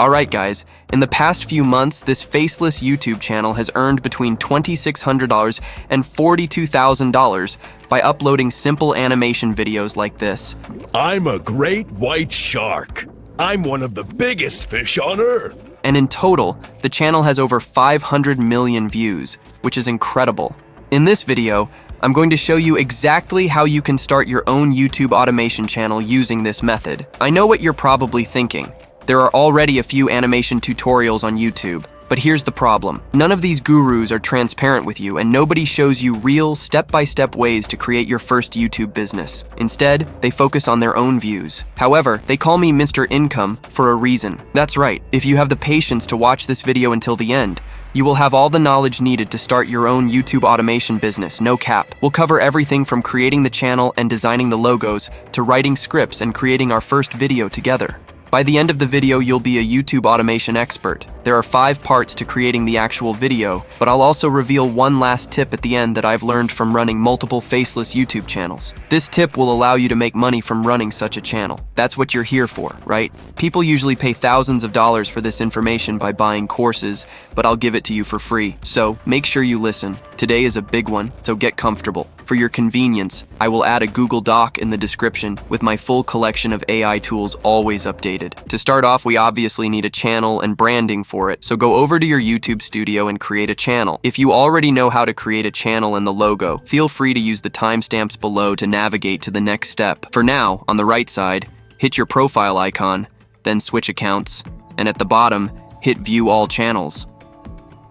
Alright guys, in the past few months, this faceless YouTube channel has earned between $2,600 and $42,000 by uploading simple animation videos like this. I'm a great white shark. I'm one of the biggest fish on Earth. And in total, the channel has over 500 million views, which is incredible. In this video, I'm going to show you exactly how you can start your own YouTube automation channel using this method. I know what you're probably thinking. There are already a few animation tutorials on YouTube, but here's the problem. None of these gurus are transparent with you, and nobody shows you real, step-by-step ways to create your first YouTube business. Instead, they focus on their own views. However, they call me Mr. Income for a reason. That's right, if you have the patience to watch this video until the end, you will have all the knowledge needed to start your own YouTube automation business, no cap. We'll cover everything from creating the channel and designing the logos to writing scripts and creating our first video together. By the end of the video, you'll be a YouTube automation expert. There are 5 parts to creating the actual video, but I'll also reveal one last tip at the end that I've learned from running multiple faceless YouTube channels. This tip will allow you to make money from running such a channel. That's what you're here for, right? People usually pay thousands of dollars for this information by buying courses, but I'll give it to you for free. So make sure you listen. Today is a big one, so get comfortable. For your convenience, I will add a Google Doc in the description with my full collection of AI tools always updated. To start off, we obviously need a channel and branding for it, so go over to your YouTube studio and create a channel. If you already know how to create a channel and the logo, feel free to use the timestamps below to navigate to the next step. For now, on the right side, hit your profile icon, then switch accounts, and at the bottom, hit View All Channels.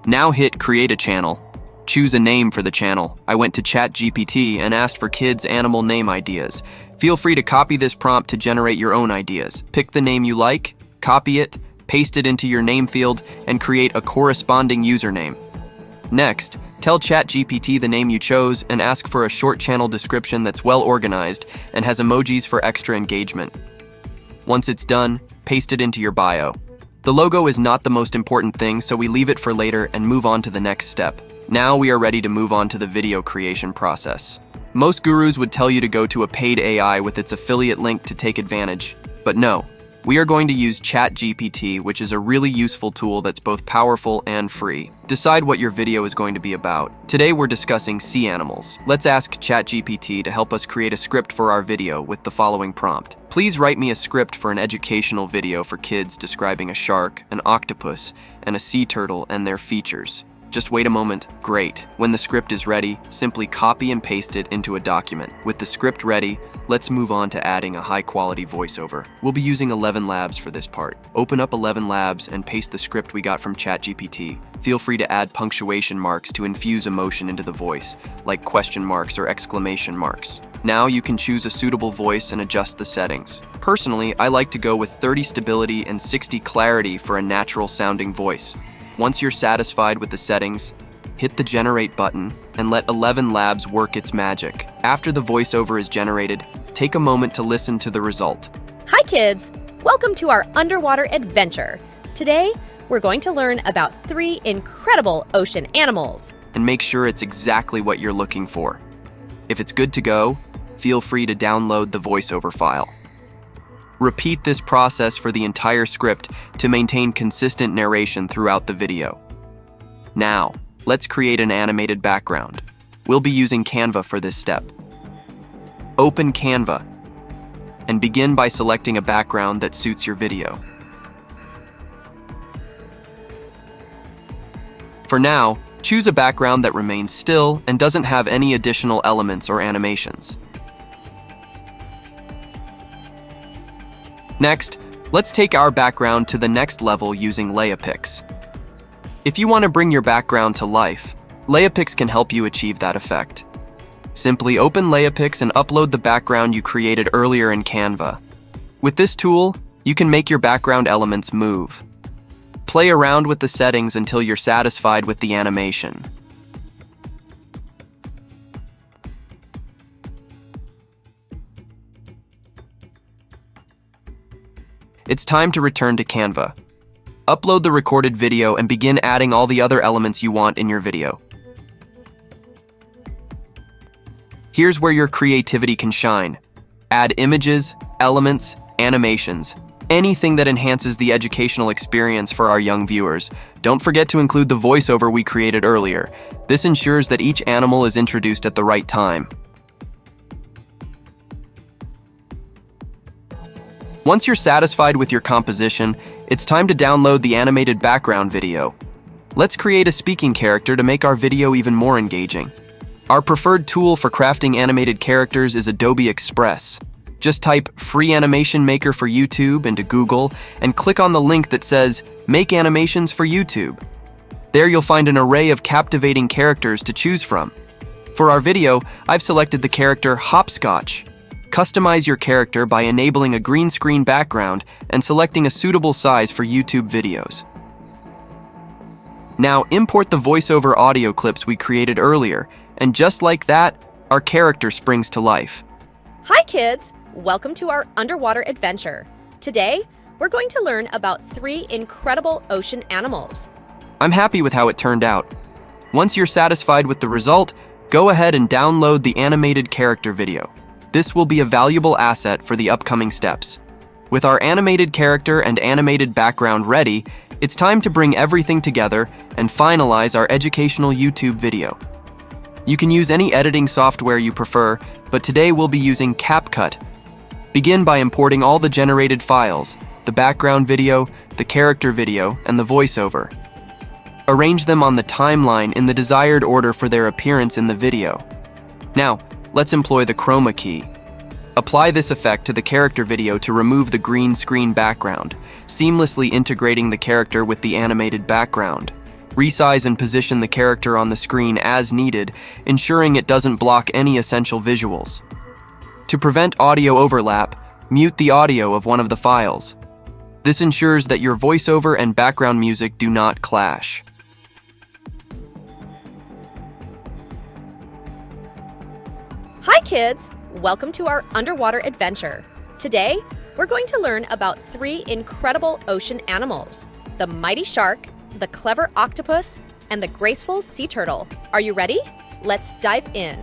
Now hit Create a Channel. Choose a name for the channel. I went to Chatgpt and asked for kids' animal name ideas. Feel free to copy this prompt to generate your own ideas. Pick the name you like, copy it, paste it into your name field, and create a corresponding username. Next, tell Chatgpt the name you chose and ask for a short channel description that's well organized and has emojis for extra engagement. Once it's done, paste it into your bio. The logo is not the most important thing, so we leave it for later and move on to the next step. Now we are ready to move on to the video creation process. Most gurus would tell you to go to a paid AI with its affiliate link to take advantage, but no. We are going to use Chatgpt, which is a really useful tool that's both powerful and free. Decide what your video is going to be about. Today we're discussing sea animals. Let's ask Chatgpt to help us create a script for our video with the following prompt. Please write me a script for an educational video for kids describing a shark, an octopus, and a sea turtle and their features. Just wait a moment. Great. When the script is ready, simply copy and paste it into a document. With the script ready, let's move on to adding a high-quality voiceover. We'll be using ElevenLabs for this part. Open up ElevenLabs and paste the script we got from Chatgpt. Feel free to add punctuation marks to infuse emotion into the voice, like question marks or exclamation marks. Now you can choose a suitable voice and adjust the settings. Personally, I like to go with 30 stability and 60 clarity for a natural-sounding voice. Once you're satisfied with the settings, hit the Generate button and let ElevenLabs work its magic. After the voiceover is generated, take a moment to listen to the result. Hi kids! Welcome to our underwater adventure. Today, we're going to learn about 3 incredible ocean animals. And make sure it's exactly what you're looking for. If it's good to go, feel free to download the voiceover file. Repeat this process for the entire script to maintain consistent narration throughout the video. Now, let's create an animated background. We'll be using Canva for this step. Open Canva and begin by selecting a background that suits your video. For now, choose a background that remains still and doesn't have any additional elements or animations. Next, let's take our background to the next level using LayerPix. If you want to bring your background to life, LayerPix can help you achieve that effect. Simply open LayerPix and upload the background you created earlier in Canva. With this tool, you can make your background elements move. Play around with the settings until you're satisfied with the animation. It's time to return to Canva. Upload the recorded video and begin adding all the other elements you want in your video. Here's where your creativity can shine. Add images, elements, animations, anything that enhances the educational experience for our young viewers. Don't forget to include the voiceover we created earlier. This ensures that each animal is introduced at the right time. Once you're satisfied with your composition, it's time to download the animated background video. Let's create a speaking character to make our video even more engaging. Our preferred tool for crafting animated characters is Adobe Express. Just type Free Animation Maker for YouTube into Google and click on the link that says Make Animations for YouTube. There you'll find an array of captivating characters to choose from. For our video, I've selected the character Hopscotch. Customize your character by enabling a green screen background and selecting a suitable size for YouTube videos. Now import the voiceover audio clips we created earlier, and just like that, our character springs to life. Hi kids! Welcome to our underwater adventure. Today, we're going to learn about 3 incredible ocean animals. I'm happy with how it turned out. Once you're satisfied with the result, go ahead and download the animated character video. This will be a valuable asset for the upcoming steps. With our animated character and animated background ready, it's time to bring everything together and finalize our educational YouTube video. You can use any editing software you prefer, but today we'll be using CapCut. Begin by importing all the generated files, the background video, the character video, and the voiceover. Arrange them on the timeline in the desired order for their appearance in the video. Now, let's employ the chroma key. Apply this effect to the character video to remove the green screen background, seamlessly integrating the character with the animated background. Resize and position the character on the screen as needed, ensuring it doesn't block any essential visuals. To prevent audio overlap, mute the audio of one of the files. This ensures that your voiceover and background music do not clash. Hi kids! Welcome to our underwater adventure. Today, we're going to learn about 3 incredible ocean animals: the mighty shark, the clever octopus, and the graceful sea turtle. Are you ready? Let's dive in.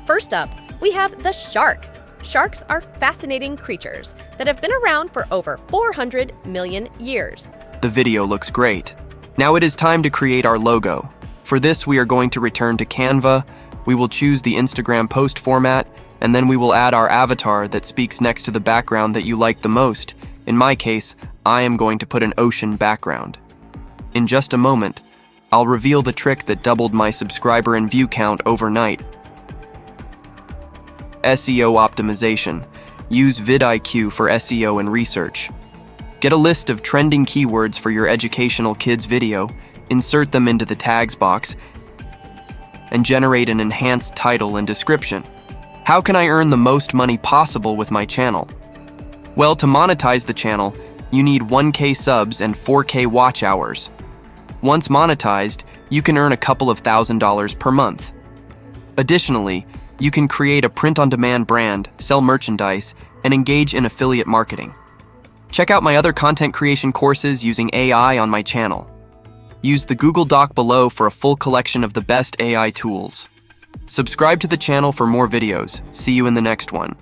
First up, we have the shark. Sharks are fascinating creatures that have been around for over 400 million years. The video looks great. Now it is time to create our logo. For this, we are going to return to Canva. We will choose the Instagram post format, and then we will add our avatar that speaks next to the background that you like the most. In my case, I am going to put an ocean background. In just a moment, I'll reveal the trick that doubled my subscriber and view count overnight. SEO Optimization. Use VidIQ for SEO and research. Get a list of trending keywords for your educational kids video, insert them into the tags box, and generate an enhanced title and description. How can I earn the most money possible with my channel? Well, to monetize the channel, you need 1K subs and 4K watch hours. Once monetized, you can earn a couple of $1,000s per month. Additionally, you can create a print-on-demand brand, sell merchandise, and engage in affiliate marketing. Check out my other content creation courses using AI on my channel. Use the Google Doc below for a full collection of the best AI tools. Subscribe to the channel for more videos. See you in the next one.